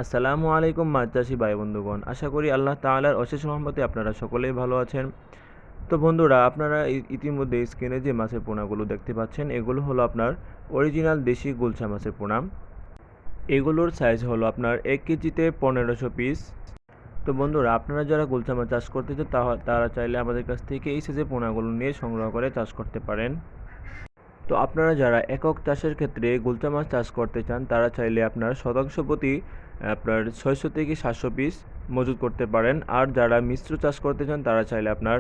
আসসালামু আলাইকুম মাছ চাষি ভাই বন্ধুগণ, আশা করি আল্লাহ তাআলার অশেষ রহমতে আপনারা সকলেই ভালো আছেন। তো বন্ধুরা, আপনারা ইতিমধ্যে স্ক্রিনে যে মাছের পোনাগুলো দেখতে পাচ্ছেন, এগুলো হলো আপনার অরিজিনাল দেশি গুলশা মাছের পোনা। এগুলোর সাইজ হলো আপনার 1 কেজিতে 1500 পিস। তো বন্ধুরা, আপনারা যারা গুলশা মাছ চাষ করতে চান তারা চাইলে আমাদের কাছ থেকে এই সাইজের পোনাগুলো নিয়ে সংগ্রহ করে চাষ করতে পারেন। তো আপনারা যারা একক চাষের ক্ষেত্রে গুলশা মাছ চাষ করতে চান তারা চাইলে আপনার শতাংশ প্রতি আপনার 600 থেকে 700 পিস মজুত করতে পারেন। আর যারা মিশ্র চাষ করতে চান তারা চাইলে আপনার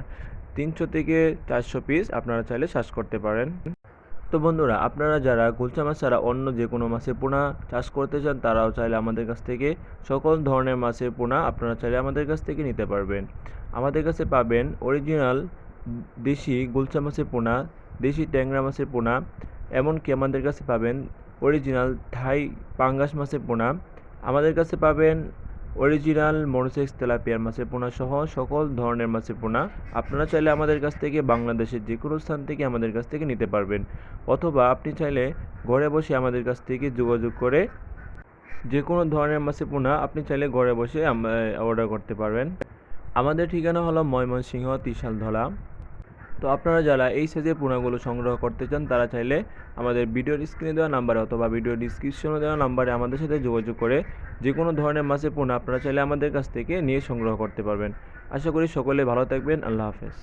300 থেকে 400 পিস আপনারা চাইলে চাষ করতে পারেন। তো বন্ধুরা, আপনারা যারা গুলশা মাছ ছাড়া অন্য যে কোনো মাছের পোনা চাষ করতে চান তারাও চাইলে আমাদের কাছ থেকে সকল ধরনের মাছের পোনা আপনারা চাইলে আমাদের কাছ থেকে নিতে পারবেন। আমাদের কাছে পাবেন অরিজিনাল দেশি গুলশা মাছের পোনা, দেশি ট্যাংরা মাছের পোনা, এমনকি আমাদের কাছে পাবেন অরিজিনাল থাই পাঙ্গাস মাছের পোনা। আমাদের কাছে পাবেন অরিজিনাল মনোসেক্স তেলাপিয়ার মাছের পোনা সহ সকল ধরনের মাছের পোনা আপনারা চাইলে আমাদের কাছ থেকে বাংলাদেশের যে কোনো স্থান থেকে আমাদের কাছ থেকে নিতে পারবেন। অথবা আপনি চাইলে ঘরে বসে আমাদের কাছ থেকে যোগাযোগ করে যে কোনো ধরনের মাছের পোনা আপনি চাইলে ঘরে বসে অর্ডার করতে পারবেন। আমাদের ঠিকানা হলো ময়মনসিংহ ত্রিশালধলা। তো আপনারা যারা এই সাইজের পোনাগুলো সংগ্রহ করতে চান তারা চাইলে আমাদের ভিডিওর স্ক্রিনে দেওয়া নাম্বারে অথবা ভিডিও ডিসক্রিপশনে দেওয়া নাম্বারে আমাদের সাথে যোগাযোগ করে যে কোনো ধরনের মাছের পোনা আপনারা চাইলে আমাদের কাছ থেকে নিয়ে সংগ্রহ করতে পারবেন। আশা করি সকলে ভালো থাকবেন। আল্লাহ হাফেজ।